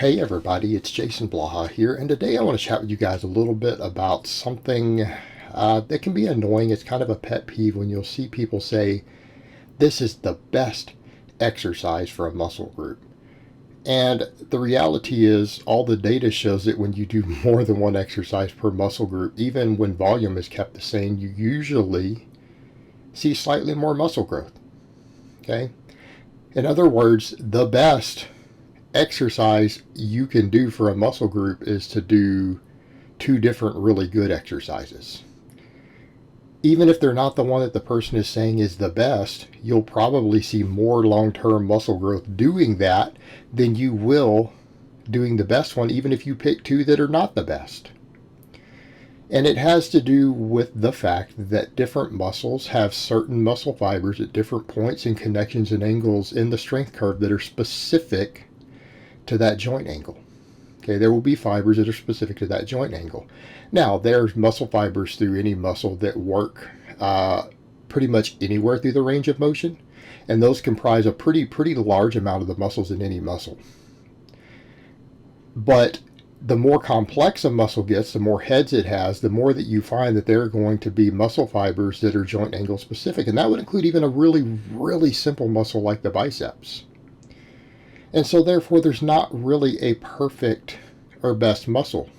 Hey everybody, it's Jason Blaha here, and today I want to chat with you guys a little bit about something that can be annoying. It's kind of a pet peeve when you'll see people say, this is the best exercise for a muscle group. And the reality is, all the data shows that when you do more than one exercise per muscle group, even when volume is kept the same, you usually see slightly more muscle growth. Okay? In other words, the best exercise you can do for a muscle group is to do two different really good exercises. Even if they're not the one that the person is saying is the best, you'll probably see more long-term muscle growth doing that than you will doing the best one, even if you pick two that are not the best. And it has to do with the fact that different muscles have certain muscle fibers at different points and connections and angles in the strength curve that are specific to that joint angle. Okay, there will be fibers that are specific to that joint angle. Now, there's muscle fibers through any muscle that work pretty much anywhere through the range of motion, and those comprise a pretty large amount of the muscles in any muscle. But the more complex a muscle gets, the more heads it has, the more that you find that there are going to be muscle fibers that are joint angle specific, and that would include even a really simple muscle like the biceps. And so therefore there's not really a perfect or best muscle.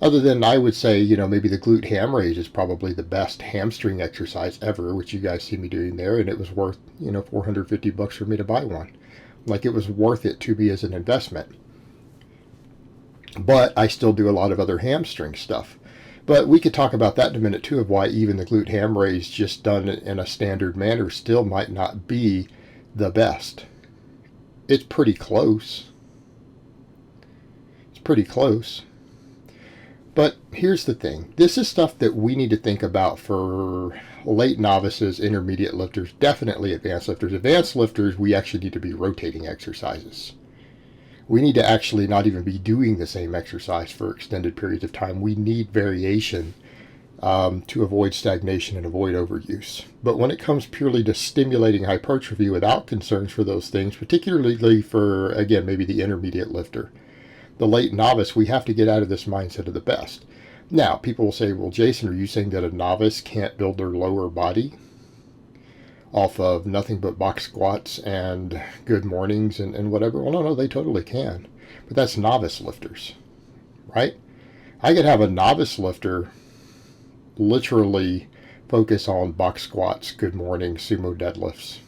Other than, I would say, maybe the glute ham raise is probably the best hamstring exercise ever, which you guys see me doing there, and it was worth, $450 for me to buy one. Like, it was worth it to me as an investment. But I still do a lot of other hamstring stuff. But we could talk about that in a minute too, of why even the glute ham raise just done in a standard manner still might not be the best. It's pretty close. It's pretty close. But here's the thing. This is stuff that we need to think about for late novices, intermediate lifters, definitely advanced lifters. Advanced lifters, we actually need to be rotating exercises. We need to actually not even be doing the same exercise for extended periods of time. We need variation to avoid stagnation and avoid overuse. But when it comes purely to stimulating hypertrophy without concerns for those things, particularly for, again, maybe the intermediate lifter, the late novice, we have to get out of this mindset of the best. Now, people will say, well, Jason, are you saying that a novice can't build their lower body off of nothing but box squats and good mornings and whatever? Well, no, they totally can. But that's novice lifters, right? I could have a novice lifter literally focus on box squats, good morning, sumo deadlifts,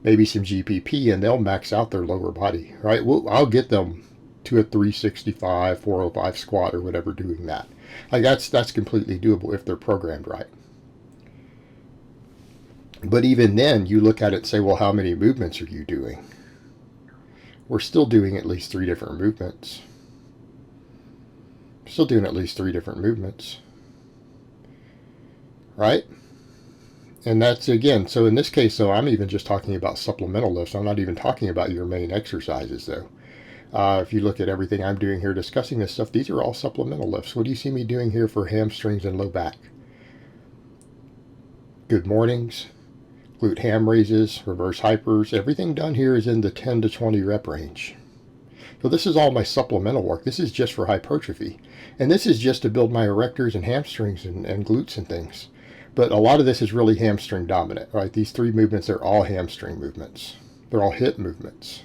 maybe some GPP, and they'll max out their lower body, right? I'll get them to a 365, 405 squat or whatever doing that. Like, that's completely doable if they're programmed right. But even then, you look at it and say, well, how many movements are you doing? We're still doing at least 3 different movements. Still doing at least 3 different movements. Right? And that's, again, so in this case, though, I'm even just talking about supplemental lifts. I'm not even talking about your main exercises, though. If you look at everything I'm doing here discussing this stuff, these are all supplemental lifts. What do you see me doing here for hamstrings and low back? Good mornings, glute ham raises, reverse hypers. Everything done here is in the 10 to 20 rep range. So this is all my supplemental work. This is just for hypertrophy. And this is just to build my erectors and hamstrings and glutes and things. But a lot of this is really hamstring dominant, right? These 3 movements are all hamstring movements. They're all hip movements.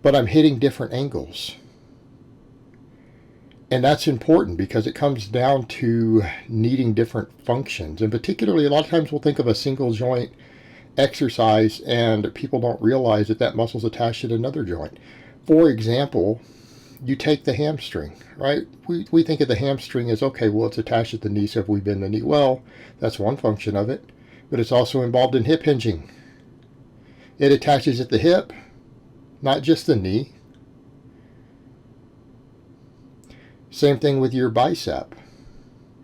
But I'm hitting different angles. And that's important because it comes down to needing different functions. And particularly, a lot of times we'll think of a single joint exercise and people don't realize that that muscle's attached to another joint. For example, you take the hamstring, right? We think of the hamstring as, okay, well, it's attached at the knee, so if we bend the knee, well, that's one function of it. But it's also involved in hip hinging. It attaches at the hip, not just the knee. Same thing with your bicep.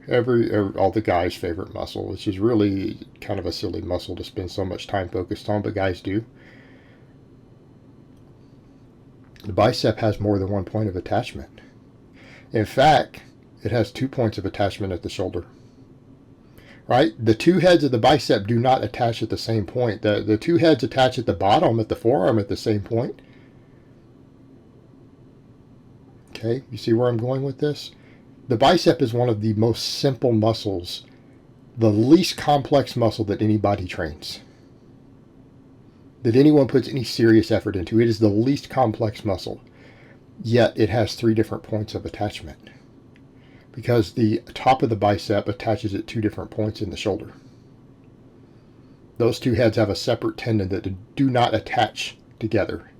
All the guys' favorite muscle, which is really kind of a silly muscle to spend so much time focused on, but guys do. The bicep has more than one point of attachment. In fact, it has 2 points of attachment at the shoulder. Right? The 2 heads of the bicep do not attach at the same point. The 2 heads attach at the bottom, at the forearm, at the same point. Okay, you see where I'm going with this? The bicep is one of the most simple muscles, the least complex muscle that anybody trains, that anyone puts any serious effort into. It is the least complex muscle, yet it has 3 different points of attachment, because the top of the bicep attaches at 2 different points in the shoulder. Those 2 heads have a separate tendon that do not attach together.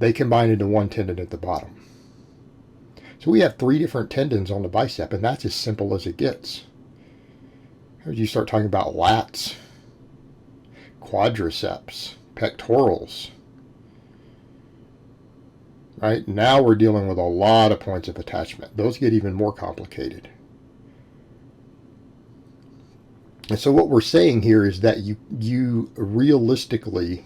They combine into 1 tendon at the bottom. So we have 3 different tendons on the bicep, and that's as simple as it gets. As you start talking about lats, quadriceps, pectorals, right? Now we're dealing with a lot of points of attachment. Those get even more complicated. And so what we're saying here is that you realistically,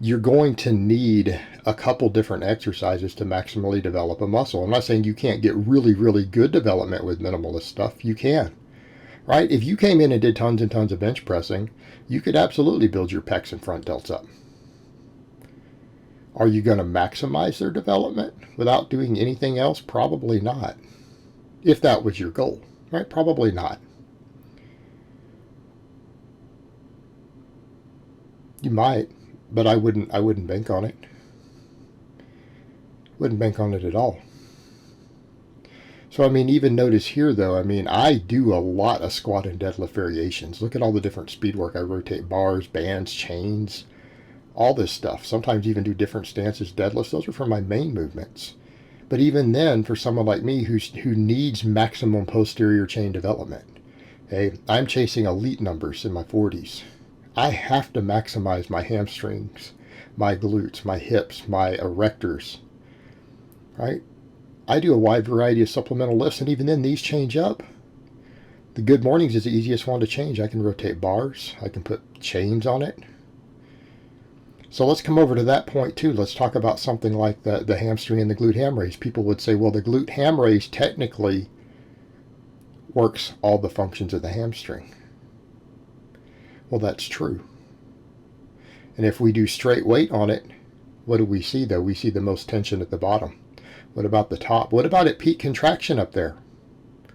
you're going to need a couple different exercises to maximally develop a muscle. I'm not saying you can't get really, really good development with minimalist stuff. You can, right? If you came in and did tons and tons of bench pressing, you could absolutely build your pecs and front delts up. Are you going to maximize their development without doing anything else? Probably not. If that was your goal, right? Probably not. You might, but I wouldn't bank on it. Wouldn't bank on it at all. So, I mean, even notice here, though, I mean, I do a lot of squat and deadlift variations. Look at all the different speed work. I rotate bars, bands, chains, all this stuff. Sometimes even do different stances, deadlifts. Those are for my main movements. But even then, for someone like me who needs maximum posterior chain development, okay, I'm chasing elite numbers in my 40s. I have to maximize my hamstrings, my glutes, my hips, my erectors, right? I do a wide variety of supplemental lifts, and even then these change up. The good mornings is the easiest one to change. I can rotate bars. I can put chains on it. So let's come over to that point too. Let's talk about something like the hamstring and the glute ham raise. People would say, well, the glute ham raise technically works all the functions of the hamstring. Well, that's true. And if we do straight weight on it, what do we see though? We see the most tension at the bottom. What about the top? What about at peak contraction up there? I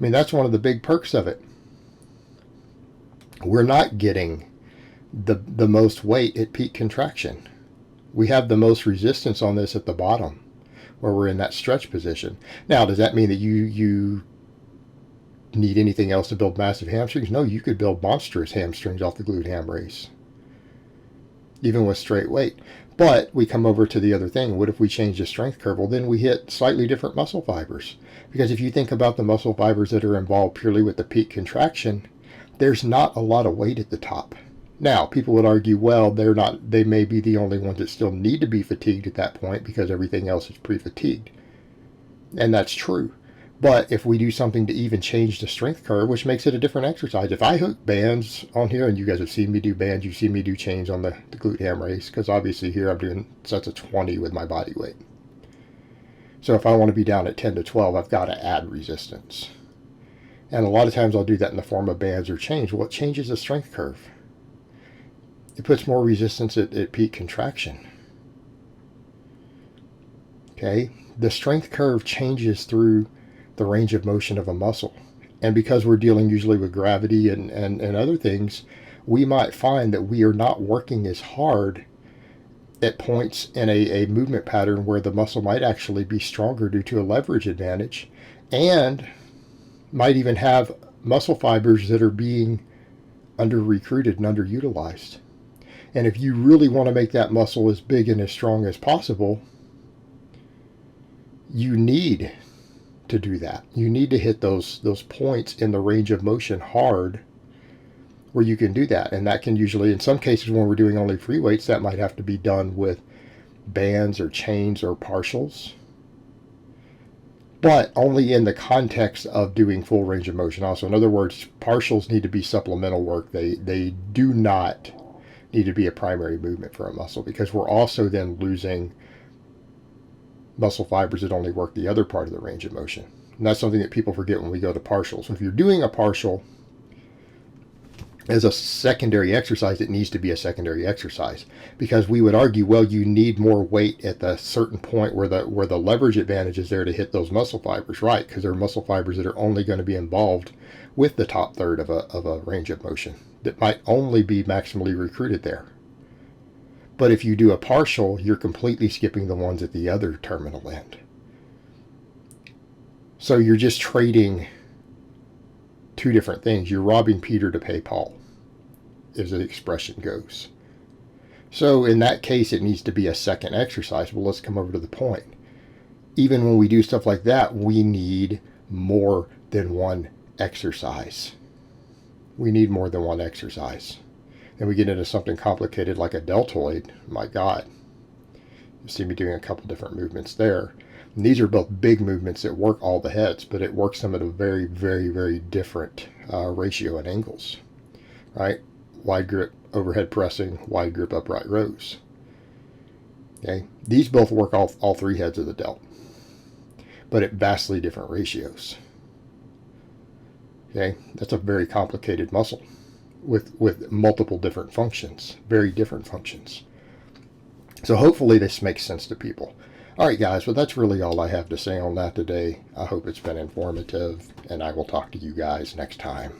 mean, that's one of the big perks of it. We're not getting the most weight at peak contraction. We have the most resistance on this at the bottom, where we're in that stretch position. Now, does that mean that you need anything else to build massive hamstrings? No, you could build monstrous hamstrings off the glute ham raise, even with straight weight. But we come over to the other thing. What if we change the strength curve? Well, then we hit slightly different muscle fibers. Because if you think about the muscle fibers that are involved purely with the peak contraction, there's not a lot of weight at the top. Now, people would argue, well, they may be the only ones that still need to be fatigued at that point because everything else is pre-fatigued. And that's true. But if we do something to even change the strength curve, which makes it a different exercise. If I hook bands on here, and you guys have seen me do bands, you see me do chains on the glute ham raise, because obviously here I'm doing sets of 20 with my body weight. So if I want to be down at 10 to 12, I've got to add resistance. And a lot of times I'll do that in the form of bands or chains. Well, it changes the strength curve. It puts more resistance at peak contraction. Okay? The strength curve changes through the range of motion of a muscle. And because we're dealing usually with gravity and other things, we might find that we are not working as hard at points in a movement pattern where the muscle might actually be stronger due to a leverage advantage, and might even have muscle fibers that are being under-recruited and underutilized. And if you really want to make that muscle as big and as strong as possible, you need to do that. You need to hit those points in the range of motion hard where you can do that. And that can usually, in some cases when we're doing only free weights, that might have to be done with bands or chains or partials, but only in the context of doing full range of motion also. In other words, partials need to be supplemental work. They do not need to be a primary movement for a muscle, because we're also then losing muscle fibers that only work the other part of the range of motion. And that's something that people forget when we go to partials. So if you're doing a partial, as a secondary exercise, it needs to be a secondary exercise, because we would argue, well, you need more weight at the certain point where the leverage advantage is there to hit those muscle fibers, right? Because they're muscle fibers that are only going to be involved with the top third of a range of motion that might only be maximally recruited there. But if you do a partial, you're completely skipping the ones at the other terminal end. So you're just trading two different things. You're robbing Peter to pay Paul, as the expression goes. So in that case, it needs to be a second exercise. Well, let's come over to the point. Even when we do stuff like that, we need more than one exercise. We need more than one exercise. And we get into something complicated like a deltoid. My God. You see me doing a couple different movements there. And these are both big movements that work all the heads, but it works them at a very, very, very different ratio and angles. Right? Wide grip overhead pressing, wide grip upright rows. Okay? These both work all three heads of the delt, but at vastly different ratios. Okay? That's a very complicated muscle with multiple different functions, very different functions. So hopefully this makes sense to people. All right, guys, well, that's really all I have to say on that today. I hope it's been informative, and I will talk to you guys next time.